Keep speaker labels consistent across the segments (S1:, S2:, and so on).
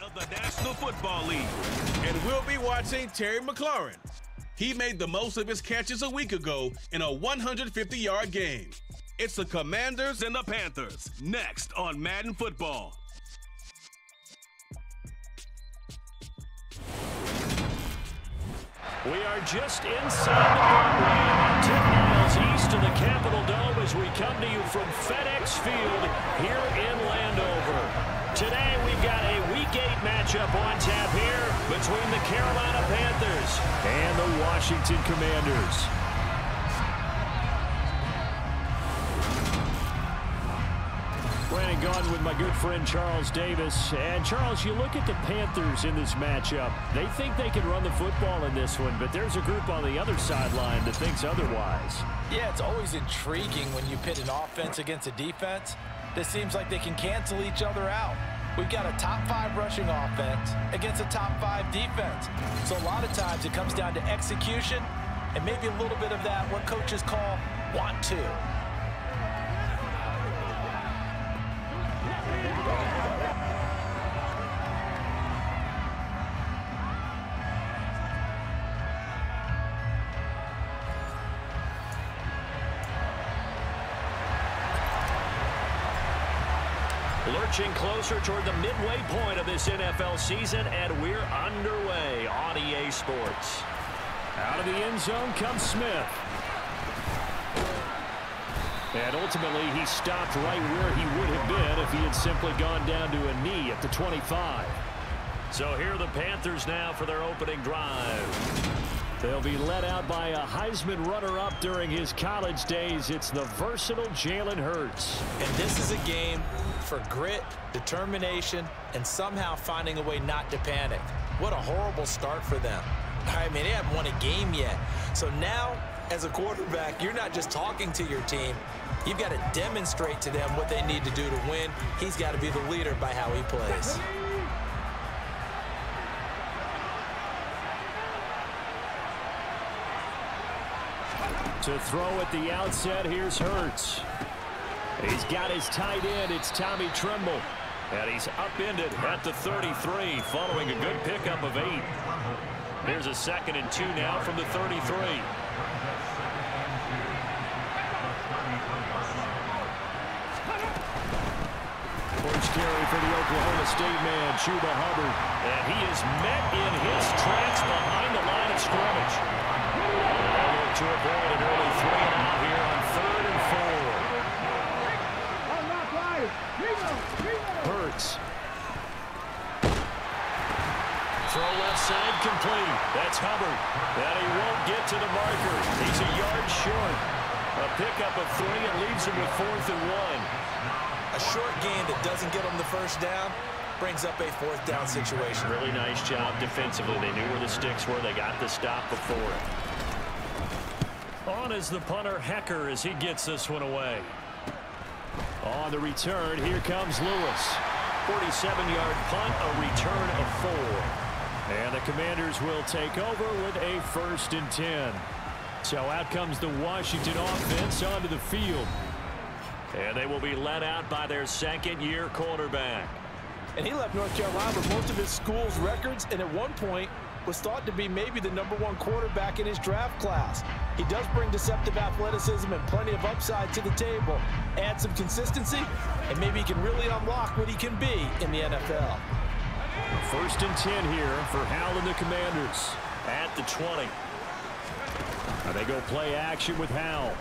S1: of the National Football League.
S2: And we'll be watching Terry McLaurin. He made the most of his catches a week ago in a 150-yard game. It's the Commanders
S1: And the Panthers, next on Madden Football.
S3: We are just inside the Broadway, 10 miles east of the Capitol Dome as we come to you from FedEx Field here in Landover. Today we've got a Week 8 matchup on tap here between the Carolina Panthers and the Washington Commanders. Brandon Gaudin with my good friend Charles Davis. And Charles, you look at the Panthers in this matchup. They think they can run the football in this one, but there's a group on the other sideline that thinks otherwise.
S4: Yeah, it's always intriguing when you pit an offense against a defense that seems like they can cancel each other out. We've got a top 5 rushing offense against a top 5 defense. So a lot of times it comes down to execution and maybe a little bit of that, what coaches call want to.
S3: Lurching closer toward the midway point of this NFL season, and we're underway on EA Sports. Out of the end zone comes Smith. And ultimately, he stopped right where he would have been if he had simply gone down to a knee at the 25. So here are the Panthers now for their opening drive. They'll be led out by a Heisman runner-up during his college days. It's the versatile Jalen Hurts.
S4: And this is a game for grit, determination, and somehow finding a way not to panic. What a horrible start for them. I mean, they haven't won a game yet. So now, as a quarterback, you're not just talking to your team. You've got to demonstrate to them what they need to do to win. He's got to be the leader by how he plays.
S3: To throw at the outset, here's Hurts. He's got his tight end. It's Tommy Tremble. And he's upended at the 33 following a good pickup of 8. Here's a 2nd and 2 now from the 33. First carry for the Oklahoma State man, Chuba Hubbard. And he is met in his tracks behind the line of scrimmage. To avoid an early 3-and-out here on 3rd and 4. Hurts. Throw left side complete. That's Hubbard. And he won't get to the marker. He's a yard short. A pickup of 3 and leaves him with 4th and 1.
S4: A short gain that doesn't get them the first down brings up a 4th down situation.
S3: Really nice job defensively. They knew where the sticks were. They got the stop before it. On is the punter, Hecker, as he gets this one away. On the return, here comes Lewis. 47-yard punt, a return of 4. And the Commanders will take over with a 1st and 10. So out comes the Washington offense onto the field. And they will be led out by their 2nd-year quarterback.
S4: And he left North Carolina with most of his school's records, and at one point was thought to be maybe the #1 quarterback in his draft class. He does bring deceptive athleticism and plenty of upside to the table. Add some consistency, and maybe he can really unlock what he can be in the NFL.
S3: 1st and 10 here for Howell and the Commanders at the 20. Now they go play action with Howell.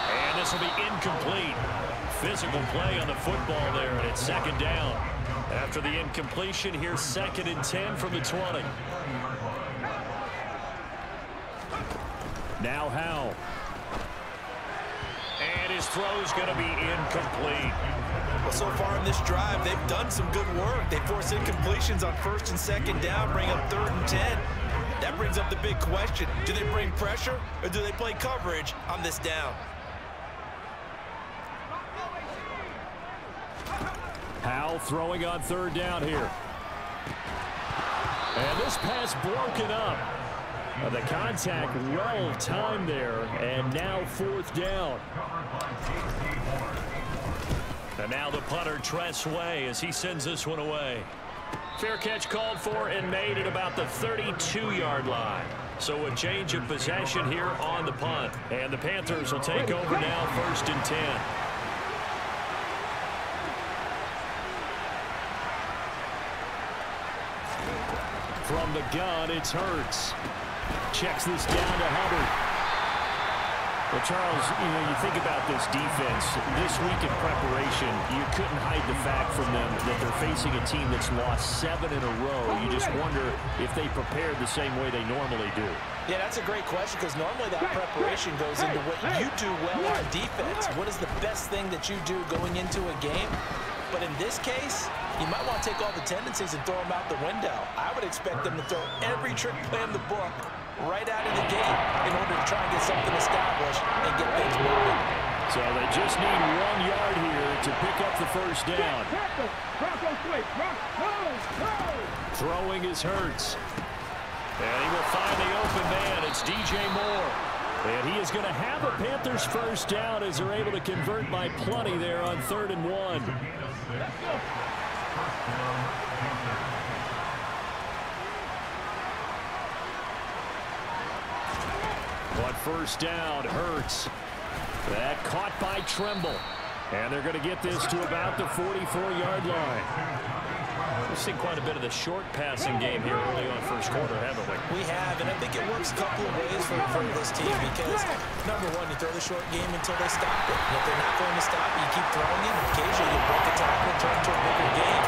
S3: And this will be incomplete. Physical play on the football there, and it's 2nd down. After the incompletion, here's 2nd and 10 from the 20. Now Howell. And his throw's going to be incomplete.
S4: Well, so far in this drive, they've done some good work. They force incompletions on 1st and 2nd down, bring up 3rd and 10. That brings up the big question. Do they bring pressure, or do they play coverage on this down?
S3: Howell throwing on 3rd down here. And this pass broken up. The contact well timed there, and now 4th down. And now the punter, Tress Way, as he sends this one away. Fair catch called for and made at about the 32-yard line. So a change of possession here on the punt. And the Panthers will take over now, 1st and 10. From the gun, it's Hurts. Checks this down to Hubbard. Well, Charles, you think about this defense. This week in preparation, you couldn't hide the fact from them that they're facing a team that's lost 7 in a row. You just wonder if they prepared the same way they normally do.
S4: Yeah, that's a great question, because normally that preparation goes into what you do well on defense. What is the best thing that you do going into a game? But in this case, you might want to take all the tendencies and throw them out the window. I would expect them to throw every trick play in the book right out of the gate in order to try and get something established and get things moving.
S3: So they just need 1 yard here to pick up the first down. Throwing is Hurts. And he will find the open man. It's DJ Moore. And he is going to have a Panthers first down as they're able to convert by plenty there on 3rd and 1. But first down, Hurts. That caught by Tremble. And they're going to get this to about the 44-yard line. We've seen quite a bit of the short passing game here early on first quarter, haven't we?
S4: We have, and I think it works a couple of ways for this team because, number one, you throw the short game until they stop it. And if they're not going to stop it, you keep throwing it. Occasionally, you break a tackle and turn into a bigger game.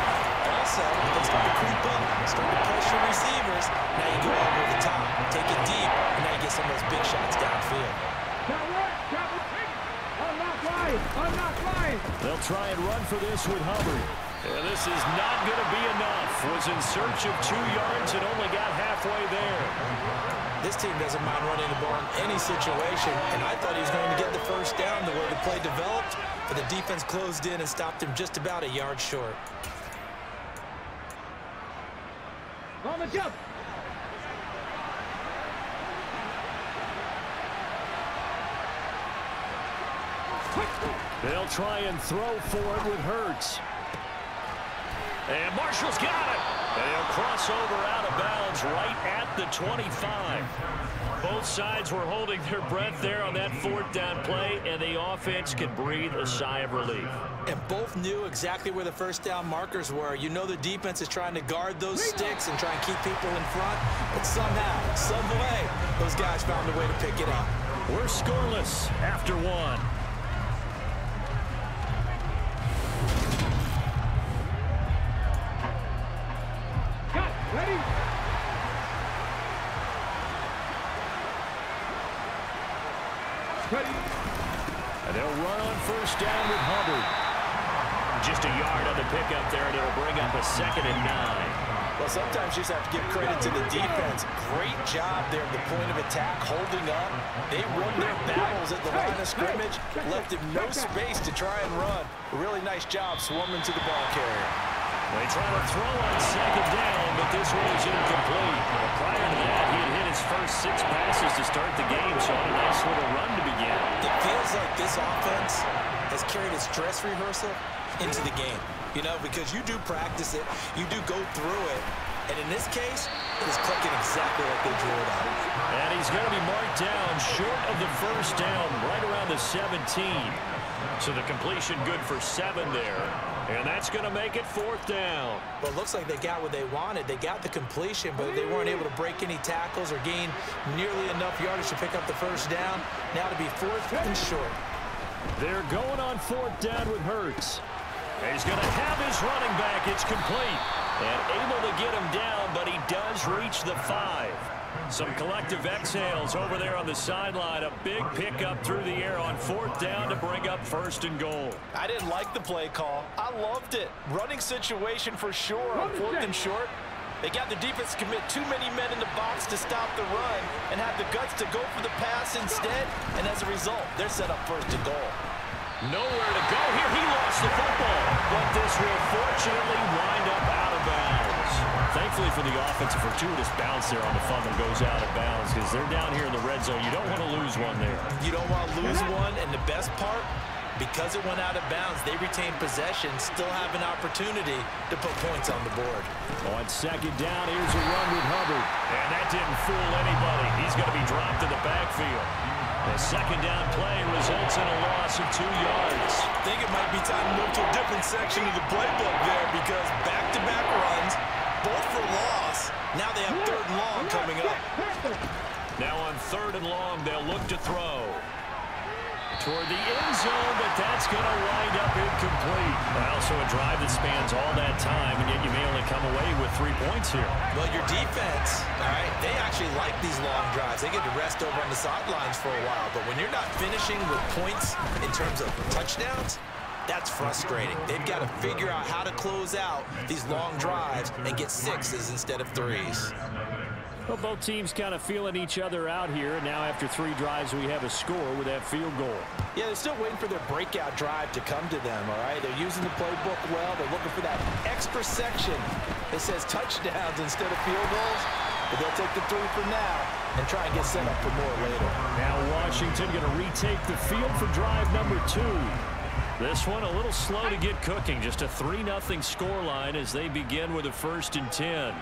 S4: Also, if they start to creep up, start to pressure receivers, now you go over the top, take it deep, and now you get some of those big shots downfield.
S3: They'll try and run for this with Hubbard. And this is not going to be enough. Was in search of 2 yards and only got halfway there.
S4: This team doesn't mind running the ball in any situation, and I thought he was going to get the first down the way the play developed, but the defense closed in and stopped him just about a yard short.
S5: On the jump.
S3: They'll try and throw for it with Hurts. And Marshall's got it. And he'll cross over out of bounds right at the 25. Both sides were holding their breath there on that 4th down play, and the offense can breathe a sigh of relief.
S4: And both knew exactly where the first down markers were. You know the defense is trying to guard those sticks and try and keep people in front, but somehow, some way, those guys found a way to pick it up.
S3: We're scoreless after 1.
S5: Ready?
S3: And they'll run on first down with Hubbard. Just a yard on the pickup there, and it'll bring up a 2nd and 9.
S4: Well, sometimes you just have to give credit to the defense. Great job there at the point of attack, holding up. They won their battles at the line of scrimmage, left him no space to try and run. A really nice job swarming to the ball carrier.
S3: They try to throw on 2nd down, but this one is incomplete. Prior to that, he had hit his first 6 passes to start the game, so a nice little run to begin.
S4: It feels like this offense has carried its dress rehearsal into the game. You know, because you do practice it, you do go through it, and in this case, it is clicking exactly like they drew it out.
S3: And he's going to be marked down short of the first down, right around the 17. So the completion good for 7 there. And that's going to make it 4th down.
S4: Well, it looks like they got what they wanted. They got the completion, but they weren't able to break any tackles or gain nearly enough yardage to pick up the first down. Now to be 4th and short.
S3: They're going on 4th down with Hurts. He's going to have his running back. It's complete. And able to get him down, but he does reach the 5. Some collective exhales over there on the sideline. A big pickup through the air on 4th down to bring up 1st and goal.
S6: I didn't like the play call. I loved it. Running situation for sure on 4th and short. They got the defense to commit too many men in the box to stop the run and have the guts to go for the pass instead. And as a result, they're set up 1st and goal.
S3: Nowhere to go here. He lost the football. But this will fortunately wind up out of bounds. Thankfully for the offense, a fortuitous bounce there on the fumble goes out of bounds because they're down here in the red zone. You don't want to lose one there.
S4: You don't want to lose one, and the best part, Because it went out of bounds, they retained possession, still have an opportunity to put points on the board.
S3: On second down, here's a run with Hubbard. And that didn't fool anybody. He's going to be dropped in the backfield. The second down play results in a loss of 2 yards.
S4: I think it might be time to move to a different section of the playbook there because back-to-back runs, both for loss. Now they have 3rd and long coming up.
S3: Now on 3rd and long, they'll look to throw toward the end zone, but that's going to wind up incomplete. Also a drive that spans all that time, and yet you may only come away with 3 points here.
S4: Well, your defense, all right, they actually like these long drives. They get to rest over on the sidelines for a while, but when you're not finishing with points in terms of touchdowns, that's frustrating. They've got to figure out how to close out these long drives and get 6s instead of 3s.
S3: Well, both teams kind of feeling each other out here. And now after 3 drives, we have a score with that field goal.
S4: Yeah, they're still waiting for their breakout drive to come to them, all right? They're using the playbook well. They're looking for that extra section that says touchdowns instead of field goals. But they'll take the 3 for now and try and get set up for more later.
S3: Now Washington going to retake the field for drive number 2. This one a little slow to get cooking. Just a 3-0 scoreline as they begin with a 1st and 10.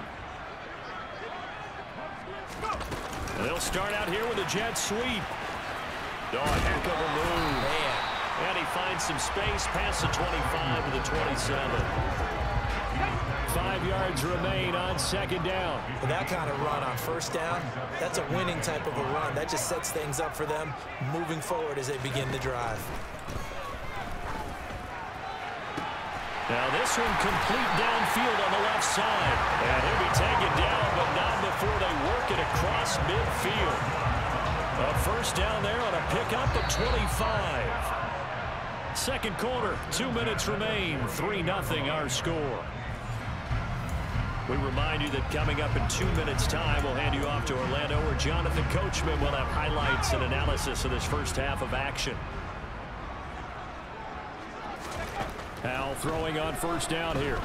S3: They'll start out here with a jet sweep. Oh, a heck of a move.
S4: Man.
S3: And he finds some space past the 25 to the 27. 5 yards remain on 2nd down.
S4: With that kind of run on 1st down, that's a winning type of a run. That just sets things up for them moving forward as they begin the drive.
S3: Now this one complete downfield on the left side. And he'll be taken down, but not before they work it across midfield. A 1st down there on a pickup of 25. 2nd quarter, 2 minutes remain. 3-0 our score. We remind you that coming up in 2 minutes' time, we'll hand you off to Orlando, where Jonathan Coachman will have highlights and analysis of this first half of action. Howell throwing on 1st down here.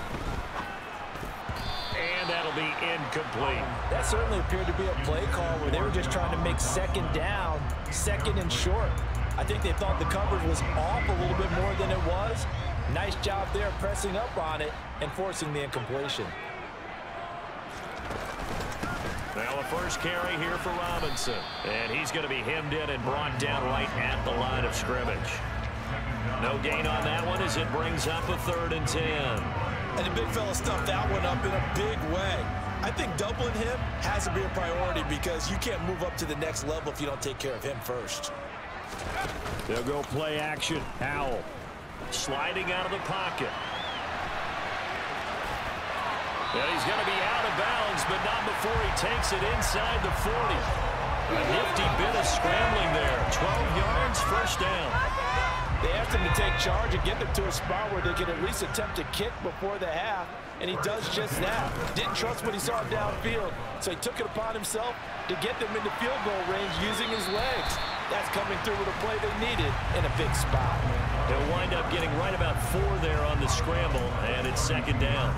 S3: And that'll be incomplete.
S4: That certainly appeared to be a play call where they were just trying to make 2nd down, 2nd and short. I think they thought the coverage was off a little bit more than it was. Nice job there pressing up on it and forcing the incompletion.
S3: Now a 1st carry here for Robinson. And he's going to be hemmed in and brought down right at the line of scrimmage. No gain on that one as it brings up a 3rd and 10.
S4: And the big fella stuffed that one up in a big way. I think doubling him has to be a priority because you can't move up to the next level if you don't take care of him first.
S3: They'll go play action. Howell sliding out of the pocket. And he's going to be out of bounds, but not before he takes it inside the 40. A nifty bit of scrambling there. 12 yards, 1st down.
S4: They asked him to take charge and get them to a spot where they could at least attempt to kick before the half, and he does just that. Didn't trust what he saw downfield, so he took it upon himself to get them into field goal range using his legs. That's coming through with a play they needed in a big spot.
S3: They'll wind up getting right about 4 there on the scramble, and it's 2nd down.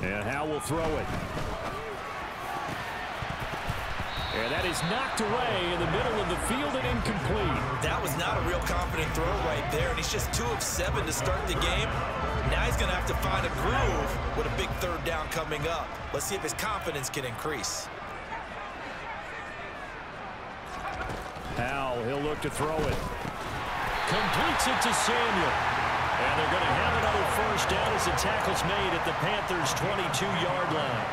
S3: And Howell will throw it. And that is knocked away in the middle of the field and incomplete.
S4: That was not a real confident throw right there, and he's just 2 of 7 to start the game. Now he's going to have to find a groove with a big 3rd down coming up. Let's see if his confidence can increase.
S3: Howell, he'll look to throw it. Completes it to Samuel. And they're going to have another 1st down as the tackle's made at the Panthers' 22-yard line.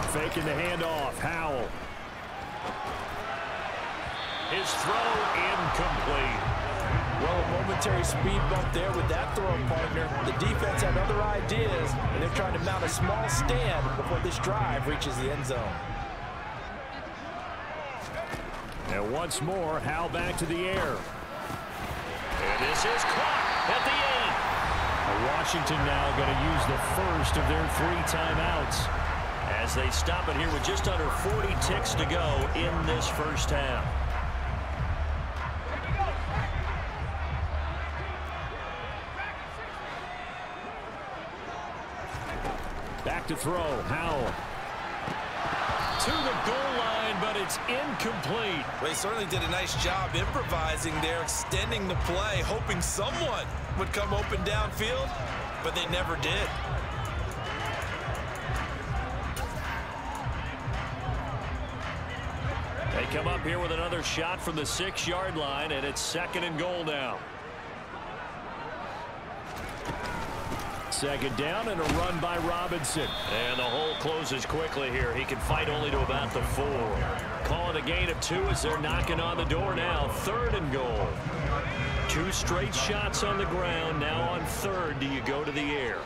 S3: Faking the handoff. Howell. His throw incomplete.
S4: Well, a momentary speed bump there with that throw partner. The defense had other ideas, and they're trying to mount a small stand before this drive reaches the end zone.
S3: And once more, Howell back to the air. And this is caught at the 8. Washington now going to use the first of their 3 timeouts as they stop it here with just under 40 ticks to go in this first half. Back to throw. Howell. To the goal line, but it's incomplete.
S4: They certainly did a nice job improvising there, extending the play, hoping someone would come open downfield, but they never did.
S3: They come up here with another shot from the 6-yard line, and it's 2nd and goal now. 2nd down and a run by Robinson. And the hole closes quickly here. He can fight only to about the 4. Call it a gain of 2 as they're knocking on the door now. 3rd and goal. 2 straight shots on the ground. Now on 3rd, do you go to the air?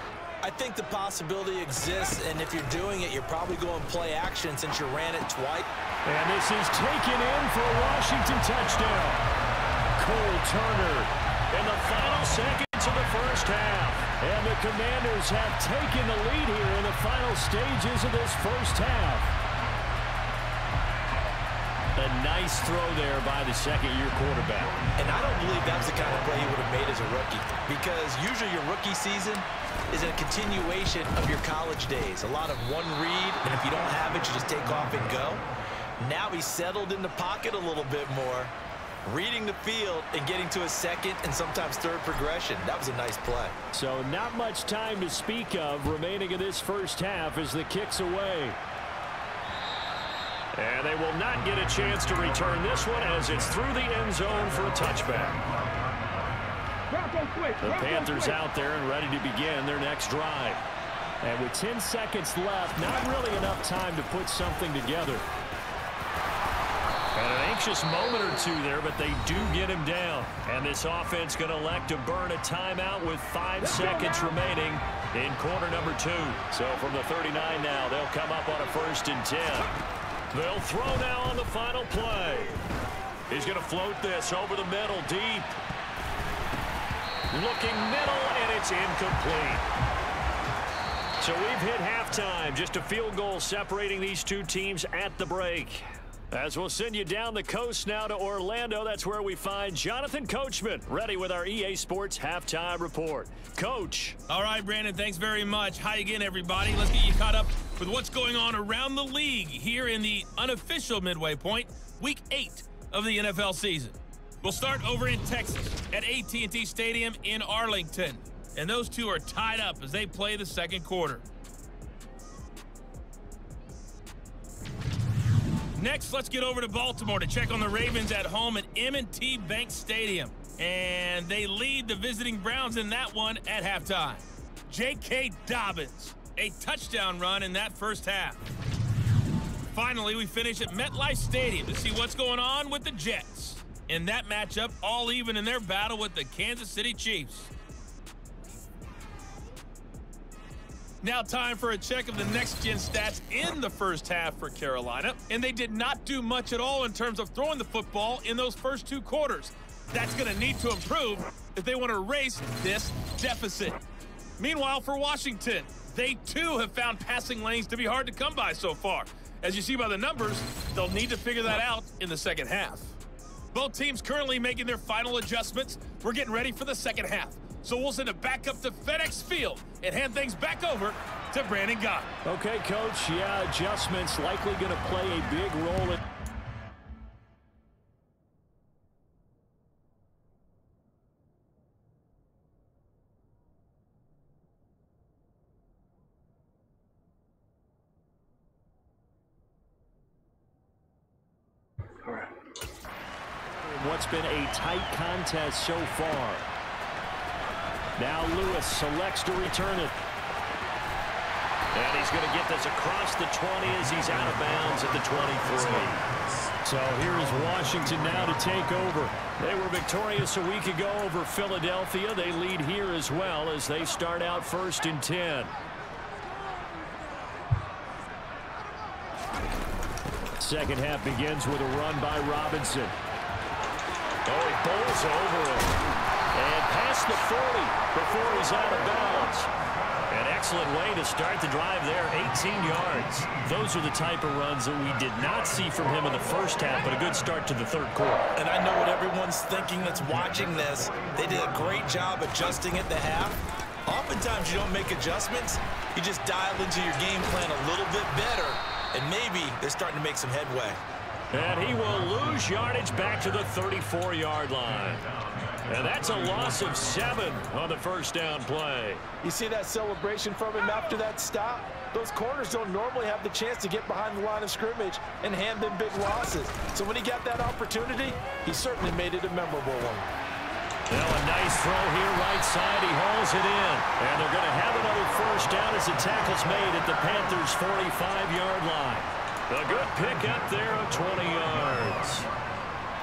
S4: I think the possibility exists, and if you're doing it, you're probably going play action since you ran it twice.
S3: And this is taken in for a Washington touchdown. Cole Turner in the final seconds of the first half. And the Commanders have taken the lead here in the final stages of this first half. A nice throw there by the second-year quarterback.
S4: And I don't believe that was the kind of play he would have made as a rookie, because usually your rookie season is a continuation of your college days. A lot of one read, and if you don't have it, you just take off and go. Now he's settled in the pocket a little bit more, reading the field and getting to a second and sometimes third progression. That was a nice play.
S3: So not much time to speak of remaining in this first half as the kick's away. And they will not get a chance to return this one as it's through the end zone for a touchback. The Panthers out there and ready to begin their next drive. And with 10 seconds left, not really enough time to put something together. And an anxious moment or two there, but they do get him down. And this offense going to elect to burn a timeout with 5 seconds remaining in quarter number 2. So from the 39 now, they'll come up on a 1st and 10. They'll throw now on the final play. He's going to float this over the middle, deep. Looking middle, and it's incomplete. So we've hit halftime. Just a field goal separating these two teams at the break. As we'll send you down the coast now to Orlando, that's where we find Jonathan Coachman, ready with our EA Sports Halftime Report. Coach.
S2: All right, Brandon, thanks very much. Hi again, everybody. Let's get you caught up with what's going on around the league here in the unofficial midway point, Week 8 of the NFL season. We'll start over in Texas at AT&T Stadium in Arlington. And those two are tied up as they play the second quarter. Next, let's get over to Baltimore to check on the Ravens at home at M&T Bank Stadium. And they lead the visiting Browns in that one at halftime. J.K. Dobbins, a touchdown run in that first half. Finally, we finish at MetLife Stadium to see what's going on with the Jets. In that matchup, all even in their battle with the Kansas City Chiefs. Now time for a check of the next-gen stats in the first half for Carolina. And they did not do much at all in terms of throwing the football in those first 2 quarters. That's going to need to improve if they want to erase this deficit. Meanwhile, for Washington, they too have found passing lanes to be hard to come by so far. As you see by the numbers, they'll need to figure that out in the second half. Both teams currently making their final adjustments. We're getting ready for the second half. So we'll send it back up to FedEx Field and hand things back over to Brandon Gott.
S3: Okay, Coach. Yeah, adjustments likely going to play a big role in... What's been a tight contest so far. Now Lewis selects to return it. And he's going to get this across the 20 as he's out of bounds at the 23. So here's Washington now to take over. They were victorious a week ago over Philadelphia. They lead here as well as they start out 1st and 10. Second half begins with a run by Robinson. Oh, he bowls over it. And past the 40 before he's out of bounds. An excellent way to start the drive there, 18 yards. Those are the type of runs that we did not see from him in the first half, but a good start to the third quarter.
S4: And I know what everyone's thinking that's watching this. They did a great job adjusting at the half. Oftentimes you don't make adjustments. You just dial into your game plan a little bit better, and maybe they're starting to make some headway.
S3: And he will lose yardage back to the 34-yard line. And that's a loss of 7 on the first down play.
S6: You see that celebration from him after that stop? Those corners don't normally have the chance to get behind the line of scrimmage and hand them big losses. So when he got that opportunity, he certainly made it a memorable one.
S3: Now a nice throw here right side. He hauls it in. And they're going to have another first down as the tackle's made at the Panthers' 45-yard line. A good pickup there of 20 yards.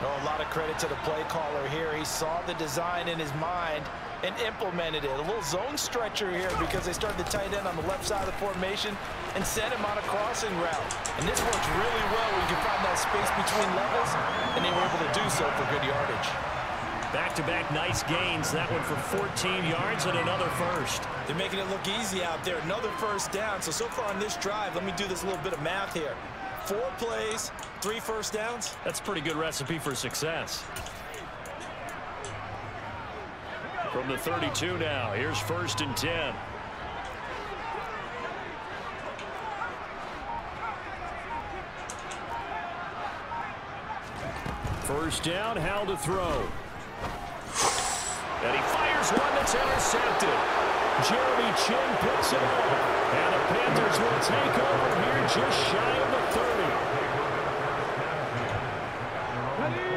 S4: Oh, a lot of credit to the play caller here. He saw the design in his mind and implemented it. A little zone stretcher here because they started the tight end on the left side of the formation and sent him on a crossing route. And this works really well when you can find that space between levels, and they were able to do so for good yardage.
S3: Back-to-back nice gains. That one for 14 yards and another first.
S4: They're making it look easy out there. Another first down. So far on this drive, let me do this little bit of math here. 4 plays, 3 first downs.
S3: That's a pretty good recipe for success. From the 32 now, here's 1st and 10. First down, how to throw. And he fires one that's intercepted. Jeremy Chin picks it up. And the Panthers will take over here just shy of the 30.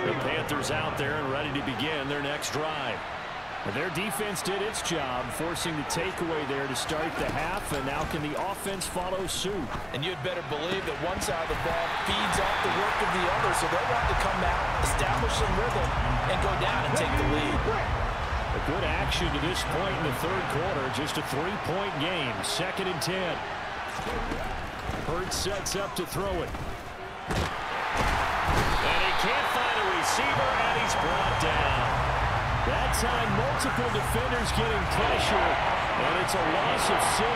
S3: The Panthers out there and ready to begin their next drive. And their defense did its job, forcing the takeaway there to start the half, and now can the offense follow suit?
S4: And you'd better believe that one side of the ball feeds off the work of the other, so they'll want to come out, establish some rhythm, and go down and take the lead.
S3: A good action to this point in the third quarter. Just a 3-point game. 2nd and 10. Hurts sets up to throw it. And he can't find a receiver, and he's brought down. That time, multiple defenders getting pressure, and it's a loss of 6.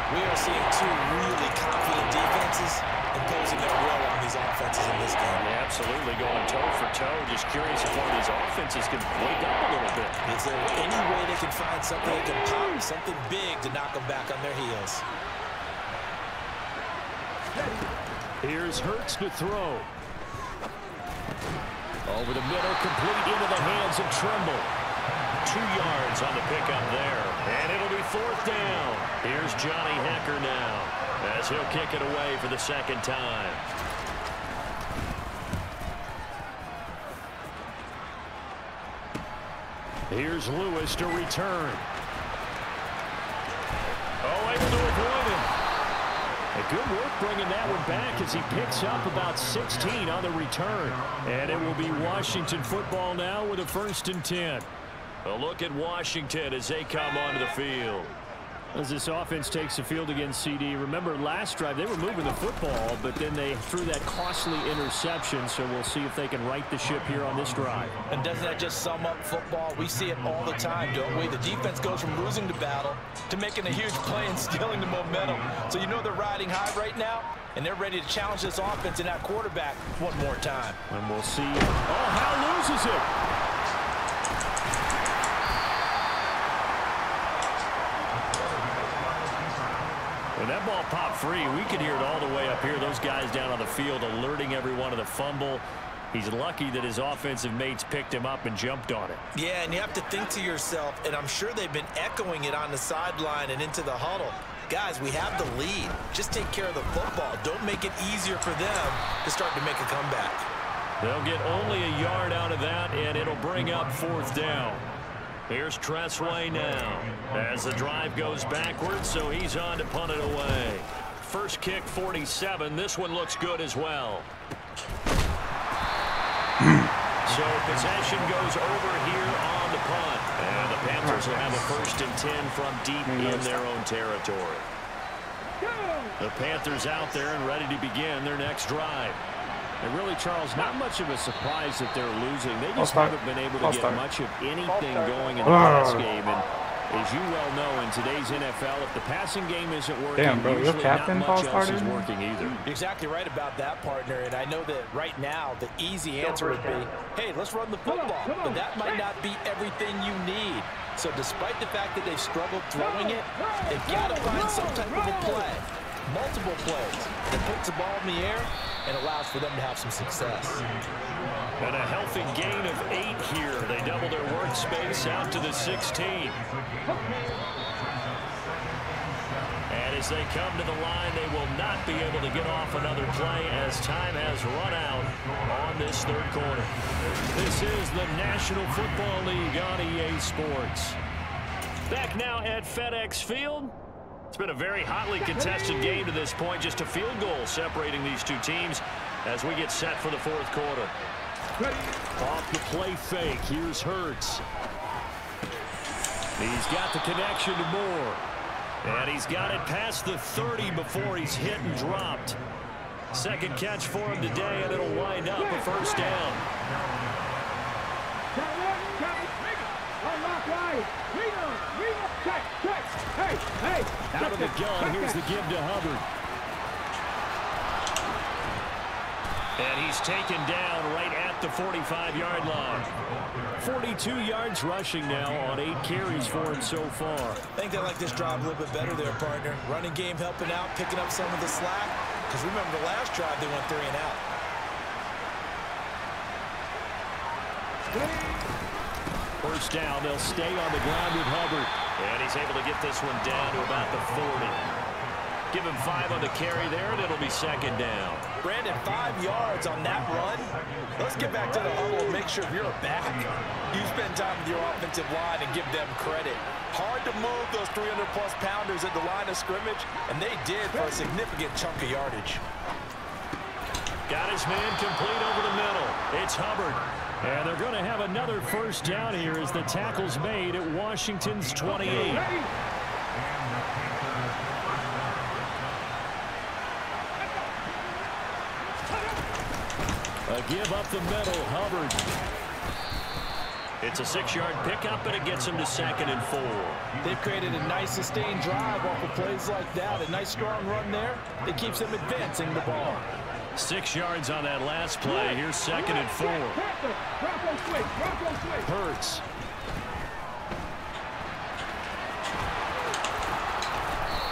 S4: We are seeing 2 really confident defenses imposing their will on these offenses in this game.
S3: Yeah, absolutely, going toe for toe. Just curious if one of these offenses can wake up a little bit.
S4: Is there any way they can find something that can pop, something big to knock them back on their heels?
S3: Here's Hurts to throw. Over the middle, complete into the hands of Trimble. 2 yards on the pickup there. And it'll be 4th down. Here's Johnny Hecker now, as he'll kick it away for the 2nd time. Here's Lewis to return. Oh, able to avoid him. A good work bringing that one back as he picks up about 16 on the return. And it will be Washington football now with a 1st and 10. A look at Washington as they come onto the field. As this offense takes the field against CD, remember last drive they were moving the football, but then they threw that costly interception, so we'll see if they can right the ship here on this drive.
S4: And doesn't that just sum up football? We see it all the time, don't we? The defense goes from losing the battle to making a huge play and stealing the momentum. So you know they're riding high right now, and they're ready to challenge this offense and that quarterback one more time.
S3: And we'll see. Oh, Howe loses it. When that ball popped free, we could hear it all the way up here. Those guys down on the field alerting everyone of the fumble. He's lucky that his offensive mates picked him up and jumped on it.
S4: Yeah, and you have to think to yourself, and I'm sure they've been echoing it on the sideline and into the huddle. Guys, we have the lead. Just take care of the football. Don't make it easier for them to start to make a comeback.
S3: They'll get only a yard out of that, and it'll bring up 4th down. Here's Tressway now as the drive goes backwards, so he's on to punt it away. First kick, 47. This one looks good as well. So possession goes over here on the punt. And the Panthers will have a 1st and 10 from deep in their own territory. The Panthers out there and ready to begin their next drive. And really, Charles, not much of a surprise that they're losing. They just haven't been able to get much of anything going in the pass game. And as you well know, in today's NFL, if the passing game isn't working, usually not much else is working either.
S4: You're exactly right about that, partner. And I know that right now the easy answer would be, hey, let's run the football. But that might not be everything you need. So despite the fact that they've struggled throwing it, they've got to find some type of a play, multiple plays, that puts the ball in the air and allows for them to have some success.
S3: And a healthy gain of 8 here. They double their workspace out to the 16. And as they come to the line, they will not be able to get off another play as time has run out on this third quarter. This is the National Football League on EA Sports. Back now at FedEx Field. It's been a very hotly contested game to this point. Just a field goal separating these two teams as we get set for the fourth quarter. Off the play fake. Here's Hurts. He's got the connection to Moore. And he's got it past the 30 before he's hit and dropped. Second catch for him today, and it'll wind up a first down. Out of the gun, here's the give to Hubbard. And he's taken down right at the 45-yard line. 42 yards rushing now on 8 carries for him so far.
S4: I think they like this drive a little bit better there, partner. Running game helping out, picking up some of the slack. Because remember the last drive, they went 3 and out.
S3: First down, they'll stay on the ground with Hubbard. And he's able to get this one down to about the 40. Give him 5 on the carry there, and it'll be second down.
S4: Brandon, 5 yards on that run. Let's get back to the huddle and make sure if you're a back, you spend time with your offensive line and give them credit. Hard to move those 300-plus pounders at the line of scrimmage, and they did for a significant chunk of yardage.
S3: Got his man complete over the middle. It's Hubbard. And they're going to have another first down here as the tackle's made at Washington's 28. A give up the middle, Hubbard. It's a 6-yard pickup, and it gets him to 2nd and 4.
S4: They've created a nice sustained drive off of plays like that. A nice strong run there that keeps them advancing the ball.
S3: 6 yards on that last play. Here's 2nd and 4. Hurts.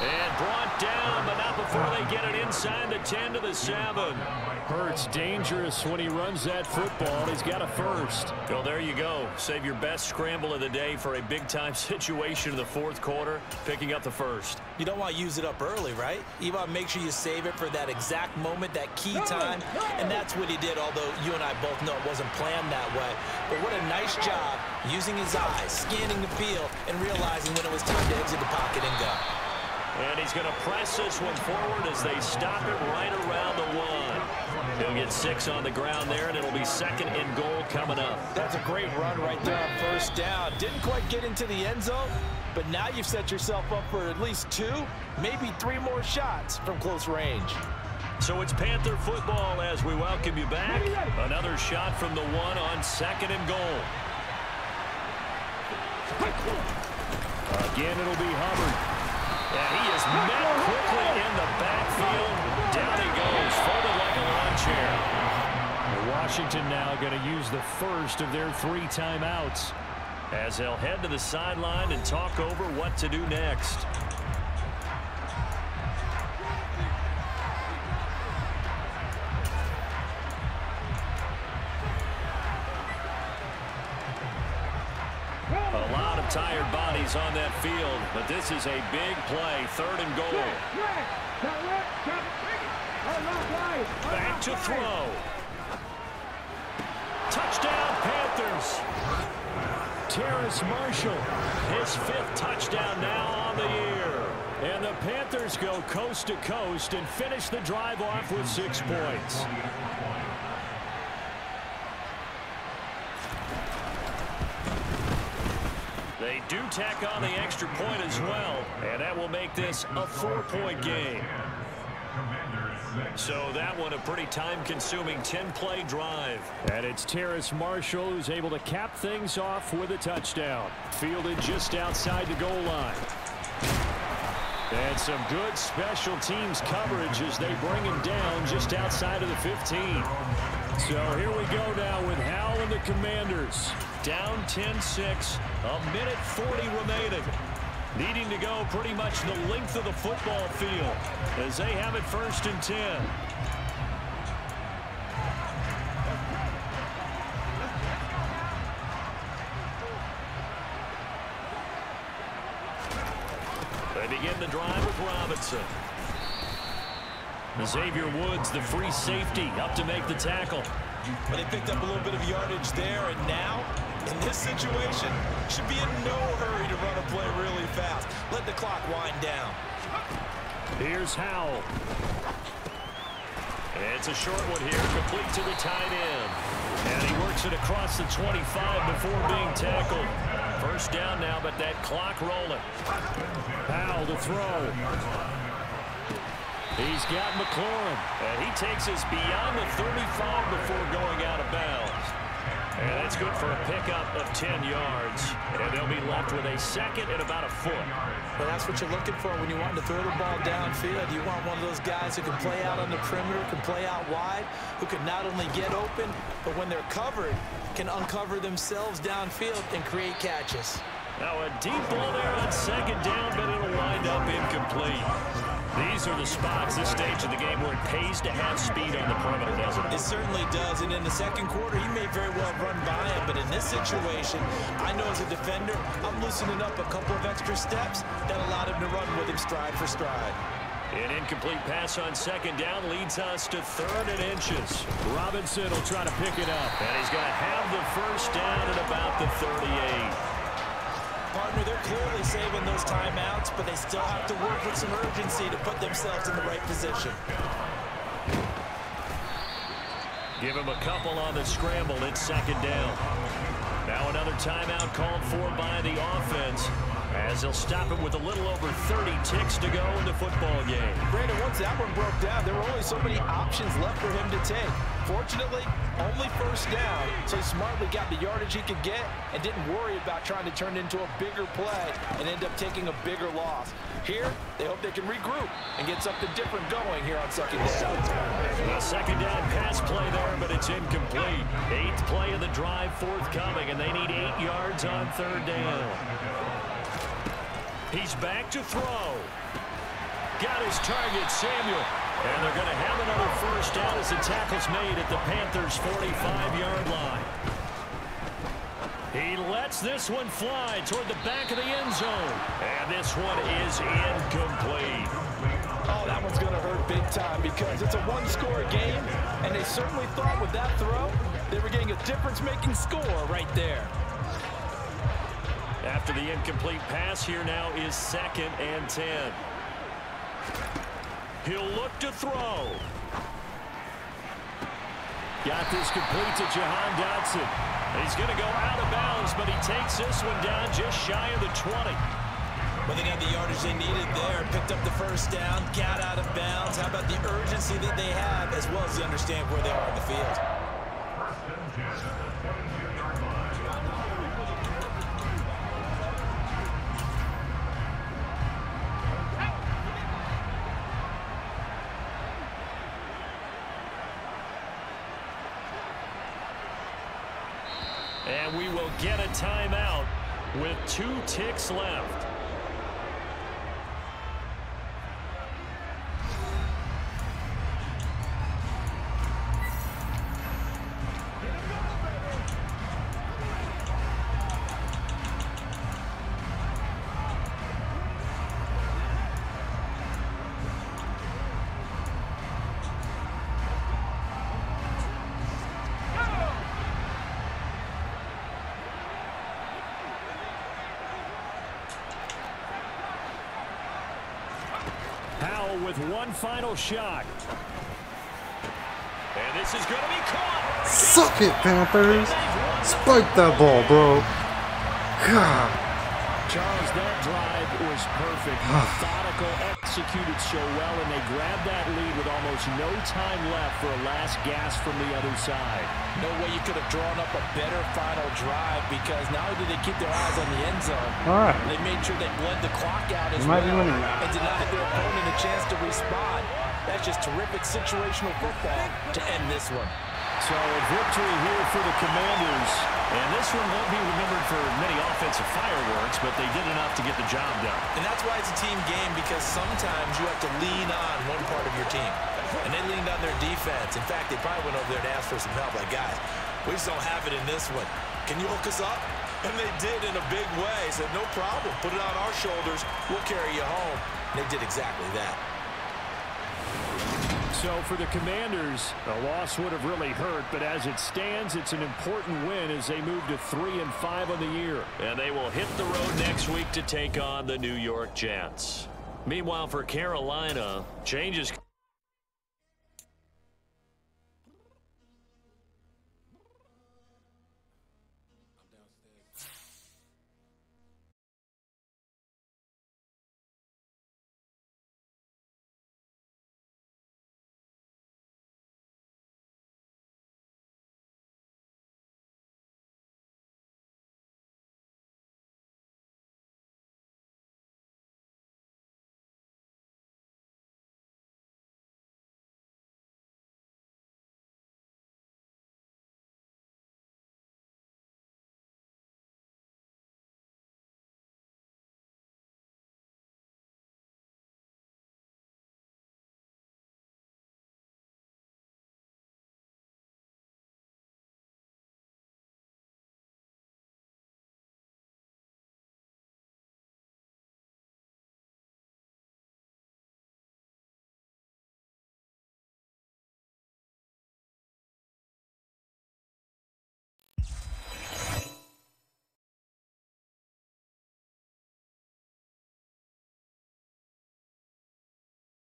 S3: And brought down, but not before they get it inside the 10 to the 7. Hurts dangerous when he runs that football. He's got a first. Well, there you go. Save your best scramble of the day for a big-time situation in the fourth quarter, picking up the first.
S4: You don't want to use it up early, right? You want to make sure you save it for that exact moment, that key time, and that's what he did, although you and I both know it wasn't planned that way. But what a nice job using his eyes, scanning the field, and realizing when it was time to exit the pocket and go.
S3: And he's going to press this one forward as they stop it right around the 1. He'll get 6 on the ground there, and it'll be 2nd and goal coming up.
S4: That's a great run right there on first down. Didn't quite get into the end zone, but now you've set yourself up for at least 2, maybe 3 more shots from close range.
S3: So it's Panther football as we welcome you back. Another shot from the 1 on 2nd and goal. Again, it'll be Hubbard. And he is met quickly in the backfield. Down he goes, folded like a lawn chair. Washington now going to use the first of their 3 timeouts as they'll head to the sideline and talk over what to do next. A lot of tired bodies on that field, but this is a big play, 3rd and goal. Back to throw. Touchdown, Panthers. Terrace Marshall, his 5th touchdown now on the year. And the Panthers go coast to coast and finish the drive off with 6 points. They do tack on the extra point as well, and that will make this a 4-point game. So that one a pretty time-consuming 10-play drive. And it's Terrace Marshall who's able to cap things off with a touchdown. Fielded just outside the goal line. And some good special teams coverage as they bring him down just outside of the 15. So here we go now with Hal and the Commanders. Down 10-6, a minute 40 remaining. Needing to go pretty much the length of the football field as they have it 1st and 10. They begin the drive with Robinson. Xavier Woods, the free safety, up to make the tackle.
S4: But they picked up a little bit of yardage there, and now, in this situation, should be in no hurry to run a play really fast. Let the clock wind down.
S3: Here's Howell. It's a short one here, complete to the tight end. And he works it across the 25 before being tackled. 1st down now, but that clock rolling. Howell to throw. He's got McLaurin, and he takes us beyond the 35 before going out of bounds. And that's good for a pickup of 10 yards. And they'll be left with a 2nd and about a foot.
S4: Well, that's what you're looking for when you want to throw the ball downfield. You want one of those guys who can play out on the perimeter, can play out wide, who can not only get open, but when they're covered, can uncover themselves downfield and create catches.
S3: Now a deep ball there on 2nd down, but it'll wind up incomplete. These are the spots, this stage of the game, where it pays to have speed on the perimeter, doesn't it?
S4: It certainly does, and in the 2nd quarter, he may very well run by him, but in this situation, I know as a defender, I'm loosening up a couple of extra steps that allowed him to run with him stride for stride.
S3: An incomplete pass on 2nd down leads us to 3rd and inches. Robinson will try to pick it up, and he's going to have the 1st down at about the 38.
S4: Partner, they're clearly saving those timeouts, but they still have to work with some urgency to put themselves in the right position.
S3: Give him a couple on the scramble. It's 2nd down. Now another timeout called for by the offense, as they'll stop him with a little over 30 ticks to go in the football game.
S4: Brandon, once that one broke down, there were only so many options left for him to take. Fortunately, only 1st down, so he smartly got the yardage he could get and didn't worry about trying to turn it into a bigger play and end up taking a bigger loss. Here, they hope they can regroup and get something different going here on 2nd down.
S3: A 2nd down pass play there, but it's incomplete. 8th play of the drive forthcoming, and they need 8 yards on 3rd down. He's back to throw. Got his target, Samuel. And they're going to have another 1st down as the tackle's made at the Panthers' 45-yard line. He lets this one fly toward the back of the end zone. And this one is incomplete.
S4: Oh, that one's going to hurt big time because it's a one-score game, and they certainly thought with that throw they were getting a difference-making score right there.
S3: After the incomplete pass, here now is 2nd and 10. He'll look to throw. Got this complete to Jahan Dotson. He's going to go out of bounds, but he takes this one down just shy of the 20.
S4: Well, they got the yardage they needed there, picked up the 1st down, got out of bounds. How about the urgency that they have, as well as they understand where they are in the field?
S3: And we will get a timeout with 2 ticks left. With one final shot. And this is going to be caught.
S7: Suck it, Panthers. Spike that ball, bro. God.
S3: Charles, that drive was perfect. Methodical, executed so well, and they grabbed that lead with almost no time left for a last gasp from the other side.
S4: No way you could have drawn up a better final drive, because not only did they keep their eyes on the end zone, they made sure they bled the clock out as well and denied their opponent a chance to respond. That's just terrific situational football to end this one.
S3: So a victory here for the Commanders. And this one won't be remembered for many offensive fireworks, but they did enough to get the job done.
S4: And that's why it's a team game, because sometimes you have to lean on one part of your team. And they leaned on their defense. In fact, they probably went over there and asked for some help. Like, guys, we just don't have it in this one. Can you hook us up? And they did in a big way. Said, no problem. Put it on our shoulders. We'll carry you home. And they did exactly that.
S3: So for the Commanders, a loss would have really hurt, but as it stands, it's an important win as they move to 3-5 on the year.
S8: And they will hit the road next week to take on the New York Jets. Meanwhile, for Carolina, changes